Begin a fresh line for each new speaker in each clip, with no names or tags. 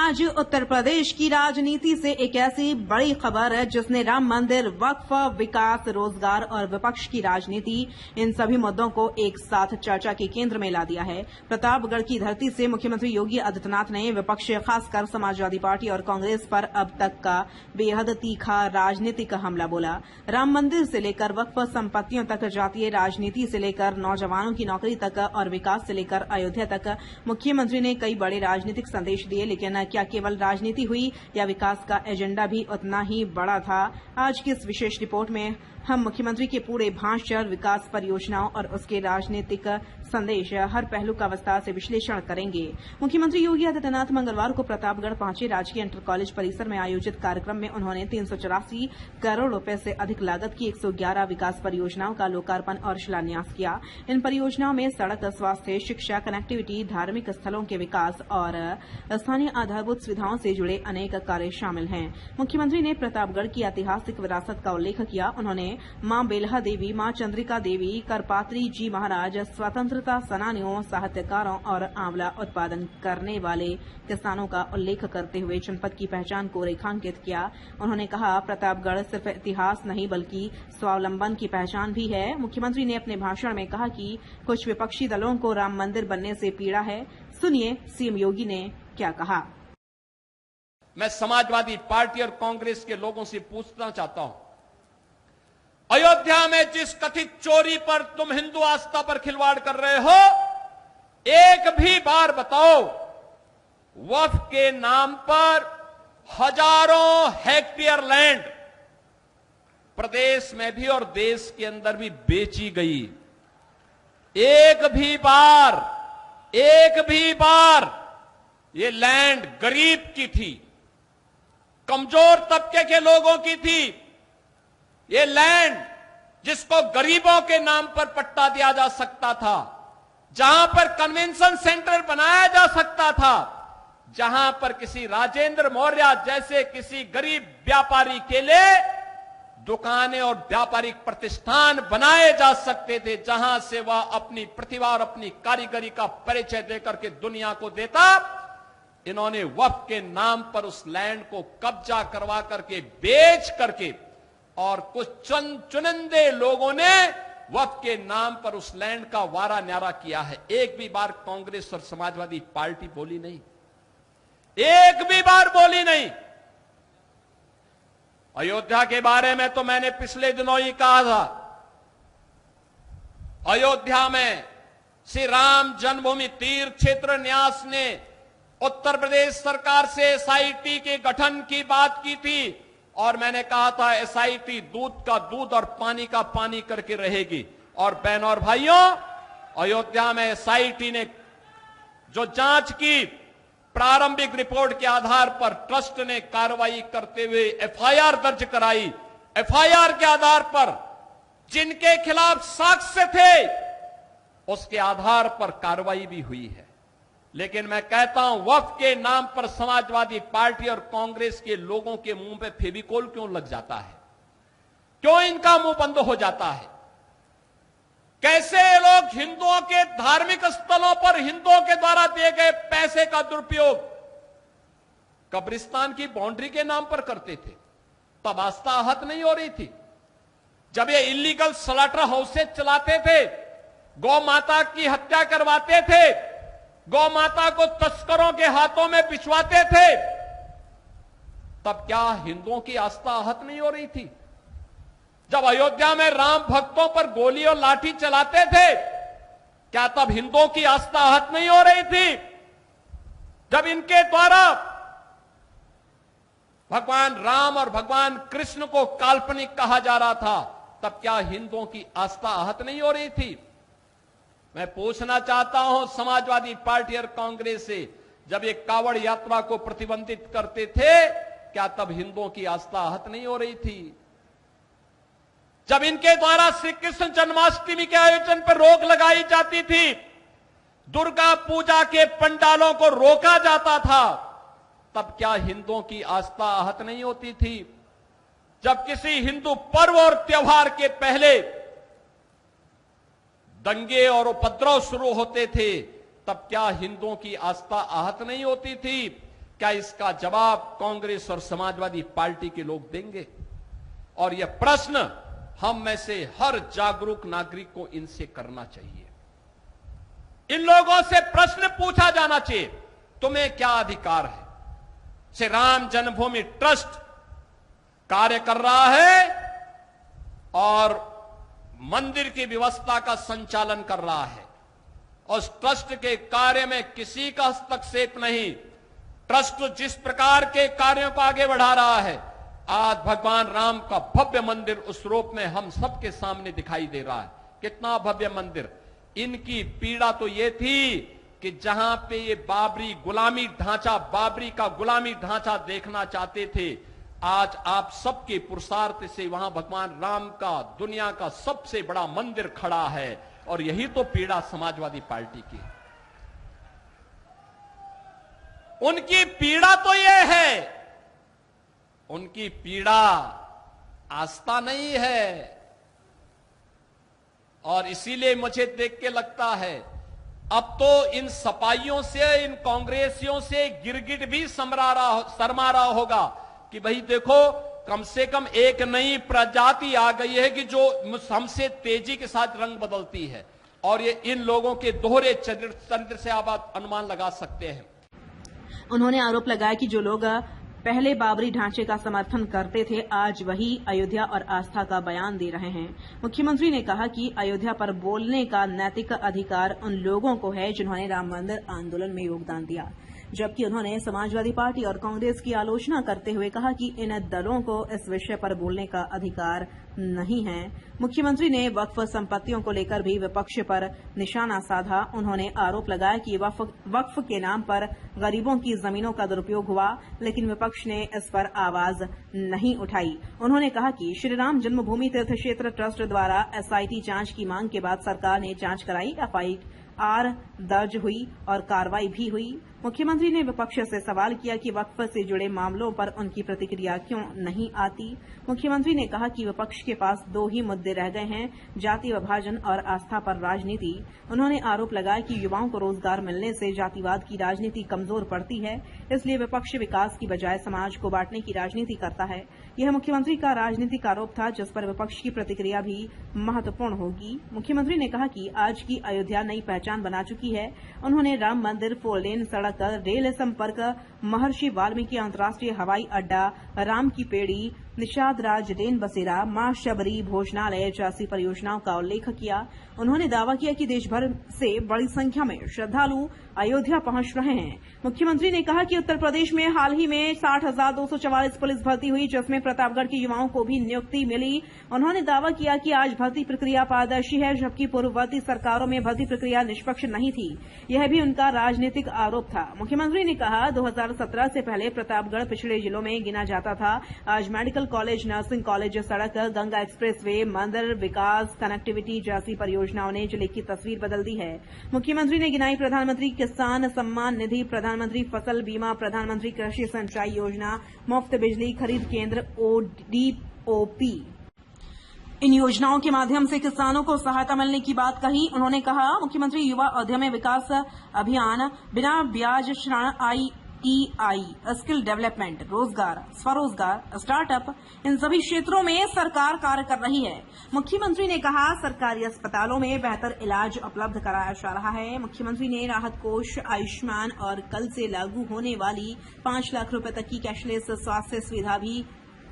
आज उत्तर प्रदेश की राजनीति से एक ऐसी बड़ी खबर है जिसने राम मंदिर, वक्फ, विकास, रोजगार और विपक्ष की राजनीति इन सभी मुद्दों को एक साथ चर्चा के केंद्र में ला दिया है। प्रतापगढ़ की धरती से मुख्यमंत्री योगी आदित्यनाथ ने विपक्ष, खासकर समाजवादी पार्टी और कांग्रेस पर अब तक का बेहद तीखा राजनीतिक हमला बोला। राम मंदिर से लेकर वक्फ संपत्तियों तक, जातीय राजनीति से लेकर नौजवानों की नौकरी तक और विकास से लेकर अयोध्या तक मुख्यमंत्री ने कई बड़े राजनीतिक संदेश दिए। लेकिन क्या केवल राजनीति हुई या विकास का एजेंडा भी उतना ही बड़ा था? आज की इस विशेष रिपोर्ट में हम मुख्यमंत्री के पूरे भाषण, विकास परियोजनाओं और उसके राजनीतिक संदेश, हर पहलू का विस्तार से विश्लेषण करेंगे। मुख्यमंत्री योगी आदित्यनाथ मंगलवार को प्रतापगढ़ पहुंचे। राजकीय इंटर कॉलेज परिसर में आयोजित कार्यक्रम में उन्होंने 384 करोड़ रुपए से अधिक लागत की 111 विकास परियोजनाओं का लोकार्पण और शिलान्यास किया। इन परियोजनाओं में सड़क, स्वास्थ्य, शिक्षा, कनेक्टिविटी, धार्मिक स्थलों के विकास और स्थानीय आधारभूत सुविधाओं से जुड़े अनेक कार्य शामिल हैं। मुख्यमंत्री ने प्रतापगढ़ की ऐतिहासिक विरासत का उल्लेख किया। उन्होंने मां बेलहा देवी, मां चंद्रिका देवी, करपात्री जी महाराज, स्वतंत्रता सेनानियों, साहित्यकारों और आंवला उत्पादन करने वाले किसानों का उल्लेख करते हुए जनपद की पहचान को रेखांकित किया। उन्होंने कहा, प्रतापगढ़ सिर्फ इतिहास नहीं बल्कि स्वावलंबन की पहचान भी है। मुख्यमंत्री ने अपने भाषण में कहा कि कुछ विपक्षी दलों को राम मंदिर बनने से पीड़ा है। सुनिए सीएम योगी ने क्या कहा।
मैं समाजवादी पार्टी और कांग्रेस के लोगों से पूछना चाहता हूं, अयोध्या में जिस कथित चोरी पर तुम हिंदू आस्था पर खिलवाड़ कर रहे हो, एक भी बार बताओ वक्फ के नाम पर हजारों हेक्टेयर लैंड प्रदेश में भी और देश के अंदर भी बेची गई। एक भी बार ये लैंड गरीब की थी, कमजोर तबके के लोगों की थी। ये लैंड जिसको गरीबों के नाम पर पट्टा दिया जा सकता था, जहां पर कन्वेंशन सेंटर बनाया जा सकता था, जहां पर किसी राजेंद्र मौर्य जैसे किसी गरीब व्यापारी के लिए दुकानें और व्यापारिक प्रतिष्ठान बनाए जा सकते थे, जहां से वह अपनी प्रतिभा और अपनी कारीगरी का परिचय देकर के दुनिया को देता। इन्होंने वक्फ के नाम पर उस लैंड को कब्जा करवा करके, बेच करके, और कुछ चुनिंदे लोगों ने वक्फ के नाम पर उस लैंड का वारा न्यारा किया है। एक भी बार कांग्रेस और समाजवादी पार्टी बोली नहीं, एक भी बार बोली नहीं। अयोध्या के बारे में तो मैंने पिछले दिनों ही कहा था, अयोध्या में श्री राम जन्मभूमि तीर्थ क्षेत्र न्यास ने उत्तर प्रदेश सरकार से एसआईटी के गठन की बात की थी, और मैंने कहा था एसआईटी दूध का दूध और पानी का पानी करके रहेगी। और बहनों और भाइयों, अयोध्या में एसआईटी ने जो जांच की, प्रारंभिक रिपोर्ट के आधार पर ट्रस्ट ने कार्रवाई करते हुए एफआईआर दर्ज कराई। एफआईआर के आधार पर जिनके खिलाफ साक्ष्य थे, उसके आधार पर कार्रवाई भी हुई है। लेकिन मैं कहता हूं, वक्फ के नाम पर समाजवादी पार्टी और कांग्रेस के लोगों के मुंह पे फेविकोल क्यों लग जाता है? क्यों इनका मुंह बंद हो जाता है? कैसे ये लोग हिंदुओं के धार्मिक स्थलों पर हिंदुओं के द्वारा दिए गए पैसे का दुरुपयोग कब्रिस्तान की बाउंड्री के नाम पर करते थे? तब आस्था आहत नहीं हो रही थी। जब ये इलीगल स्लॉटर हाउसेज चलाते थे, गौ माता की हत्या करवाते थे, गौ माता को तस्करों के हाथों में पिछवाते थे, तब क्या हिंदुओं की आस्था आहत नहीं हो रही थी? जब अयोध्या में राम भक्तों पर गोली और लाठी चलाते थे, क्या तब हिंदुओं की आस्था आहत नहीं हो रही थी? जब इनके द्वारा भगवान राम और भगवान कृष्ण को काल्पनिक कहा जा रहा था, तब क्या हिंदुओं की आस्था आहत नहीं हो रही थी? मैं पूछना चाहता हूं समाजवादी पार्टी और कांग्रेस से, जब ये कावड़ यात्रा को प्रतिबंधित करते थे, क्या तब हिंदुओं की आस्था आहत नहीं हो रही थी? जब इनके द्वारा श्री कृष्ण जन्माष्टमी के आयोजन पर रोक लगाई जाती थी, दुर्गा पूजा के पंडालों को रोका जाता था, तब क्या हिंदुओं की आस्था आहत नहीं होती थी? जब किसी हिंदू पर्व और त्योहार के पहले दंगे और उपद्रव शुरू होते थे, तब क्या हिंदुओं की आस्था आहत नहीं होती थी? क्या इसका जवाब कांग्रेस और समाजवादी पार्टी के लोग देंगे? और यह प्रश्न हम में से हर जागरूक नागरिक को इनसे करना चाहिए। इन लोगों से प्रश्न पूछा जाना चाहिए, तुम्हें क्या अधिकार है? श्री राम जन्मभूमि ट्रस्ट कार्य कर रहा है और मंदिर की व्यवस्था का संचालन कर रहा है, और उस ट्रस्ट के कार्य में किसी का हस्तक्षेप नहीं। ट्रस्ट जिस प्रकार के कार्यों को आगे बढ़ा रहा है, आज भगवान राम का भव्य मंदिर उस रूप में हम सबके सामने दिखाई दे रहा है। कितना भव्य मंदिर! इनकी पीड़ा तो ये थी कि जहां पे ये बाबरी का गुलामी ढांचा देखना चाहते थे, आज आप सबके पुरुषार्थ से वहां भगवान राम का दुनिया का सबसे बड़ा मंदिर खड़ा है। और यही तो पीड़ा समाजवादी पार्टी की। उनकी पीड़ा तो यह है, उनकी पीड़ा आस्था नहीं है। और इसीलिए मुझे देख के लगता है अब तो इन सपाइयों से, इन कांग्रेसियों से गिरगिट भी शर्मा रहा होगा कि भाई देखो, कम से कम एक नई प्रजाति आ गई है कि जो हमसे तेजी के साथ रंग बदलती है। और ये इन लोगों के दोहरे चरित्र से आप अनुमान लगा सकते हैं।
उन्होंने आरोप लगाया कि जो लोग पहले बाबरी ढांचे का समर्थन करते थे, आज वही अयोध्या और आस्था का बयान दे रहे हैं। मुख्यमंत्री ने कहा कि अयोध्या पर बोलने का नैतिक अधिकार उन लोगों को है जिन्होंने राम मंदिर आंदोलन में योगदान दिया, जबकि उन्होंने समाजवादी पार्टी और कांग्रेस की आलोचना करते हुए कहा कि इन दलों को इस विषय पर बोलने का अधिकार नहीं है। मुख्यमंत्री ने वक्फ संपत्तियों को लेकर भी विपक्ष पर निशाना साधा। उन्होंने आरोप लगाया कि वक्फ के नाम पर गरीबों की जमीनों का दुरुपयोग हुआ, लेकिन विपक्ष ने इस पर आवाज नहीं उठाई। उन्होंने कहा कि श्रीराम जन्मभूमि तीर्थ क्षेत्र ट्रस्ट द्वारा एसआईटी जांच की मांग के बाद सरकार ने जांच कराई, एफआईआर दर्ज हुई और कार्रवाई भी हुई। मुख्यमंत्री ने विपक्ष से सवाल किया कि वक्फ से जुड़े मामलों पर उनकी प्रतिक्रिया क्यों नहीं आती। मुख्यमंत्री ने कहा कि विपक्ष के पास दो ही मुद्दे रह गए हैं, जाति विभाजन और आस्था पर राजनीति। उन्होंने आरोप लगाया कि युवाओं को रोजगार मिलने से जातिवाद की राजनीति कमजोर पड़ती है, इसलिए विपक्ष विकास की बजाय समाज को बांटने की राजनीति करता है। यह मुख्यमंत्री का राजनीतिक आरोप था, जिस पर विपक्ष की प्रतिक्रिया भी महत्वपूर्ण होगी। मुख्यमंत्री ने कहा कि आज की अयोध्या नई पहचान बना चुकी है। उन्होंने राम मंदिर, 4 लेन सड़क, रेल संपर्क, महर्षि वाल्मीकि अंतर्राष्ट्रीय हवाई अड्डा, राम की पेड़ी, निषाद राज रेन बसेरा, मां शबरी भोजनालय जैसी परियोजनाओं का उल्लेख किया। उन्होंने दावा किया कि देश भर से बड़ी संख्या में श्रद्धालु अयोध्या पहुंच रहे हैं। मुख्यमंत्री ने कहा कि उत्तर प्रदेश में हाल ही में 60,244 पुलिस भर्ती हुई, जिसमें प्रतापगढ़ के युवाओं को भी नियुक्ति मिली। उन्होंने दावा किया कि आज भर्ती प्रक्रिया पारदर्शी है, जबकि पूर्ववर्ती सरकारों में भर्ती प्रक्रिया निष्पक्ष नहीं थी। यह भी उनका राजनीतिक आरोप था। मुख्यमंत्री ने कहा 2017 से पहले प्रतापगढ़ पिछड़े जिलों में गिना जाता था। आज मेडिकल कॉलेज, नर्सिंग कॉलेज, सड़क, गंगा एक्सप्रेसवे, मंदिर विकास, कनेक्टिविटी जैसी परियोजनाओं ने जिले की तस्वीर बदल दी है। मुख्यमंत्री ने गिनाई प्रधानमंत्री किसान सम्मान निधि, प्रधानमंत्री फसल बीमा, प्रधानमंत्री कृषि सिंचाई योजना, मुफ्त बिजली खरीद केंद्र, ओडीओपी। इन योजनाओं के माध्यम से किसानों को सहायता मिलने की बात कही। उन्होंने कहा मुख्यमंत्री युवा उद्यमी विकास अभियान, बिना ब्याज ऋण, ITI, स्किल डेवलपमेंट, रोजगार, स्वरोजगार, स्टार्टअप, इन सभी क्षेत्रों में सरकार कार्य कर रही है। मुख्यमंत्री ने कहा सरकारी अस्पतालों में बेहतर इलाज उपलब्ध कराया जा रहा है। मुख्यमंत्री ने राहत कोष, आयुष्मान और कल से लागू होने वाली 5 लाख रुपए तक की कैशलेस स्वास्थ्य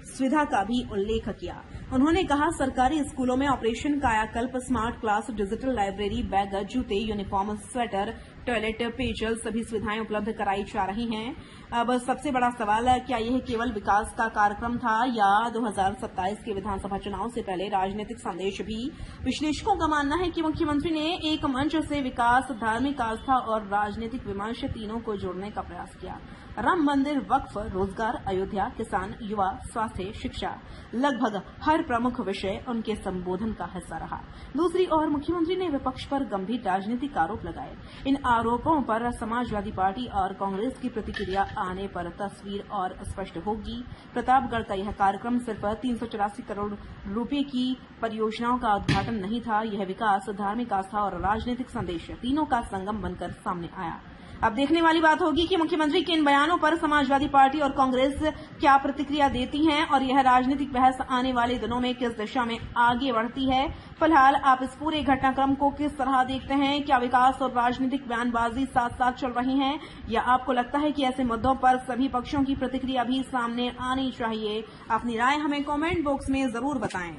सुविधा का भी उल्लेख किया। उन्होंने कहा सरकारी स्कूलों में ऑपरेशन कायाकल्प, smart class, digital library, bag, जूते, यूनिफॉर्म, स्वेटर, टॉयलेट, पेयजल सभी सुविधाएं उपलब्ध कराई जा रही हैं। अब सबसे बड़ा सवाल है, क्या यह केवल विकास का कार्यक्रम था या 2027 के विधानसभा चुनाव से पहले राजनीतिक संदेश भी? विश्लेषकों का मानना है कि मुख्यमंत्री ने एक मंच से विकास, धार्मिक आस्था और राजनीतिक विमर्श तीनों को जोड़ने का प्रयास किया। राम मंदिर, वक्फ, रोजगार, अयोध्या, किसान, युवा, स्वास्थ्य, शिक्षा, लगभग हर प्रमुख विषय उनके संबोधन का हिस्सा रहा। दूसरी ओर मुख्यमंत्री ने विपक्ष पर गंभीर राजनीतिक आरोप लगाए। इन आरोपों पर समाजवादी पार्टी और कांग्रेस की प्रतिक्रिया आने पर तस्वीर और स्पष्ट होगी। प्रतापगढ़ का यह कार्यक्रम सिर्फ 384 करोड़ रुपए की परियोजनाओं का उद्घाटन नहीं था। यह विकास, धार्मिक आस्था और राजनीतिक संदेश तीनों का संगम बनकर सामने आया। अब देखने वाली बात होगी कि मुख्यमंत्री के इन बयानों पर समाजवादी पार्टी और कांग्रेस क्या प्रतिक्रिया देती हैं और यह राजनीतिक बहस आने वाले दिनों में किस दिशा में आगे बढ़ती है। फिलहाल आप इस पूरे घटनाक्रम को किस तरह देखते हैं? क्या विकास और राजनीतिक बयानबाजी साथ साथ चल रही हैं या आपको लगता है कि ऐसे मुद्दों पर सभी पक्षों की प्रतिक्रिया भी सामने आनी चाहिए? अपनी राय हमें कमेंट बॉक्स में जरूर बताएं।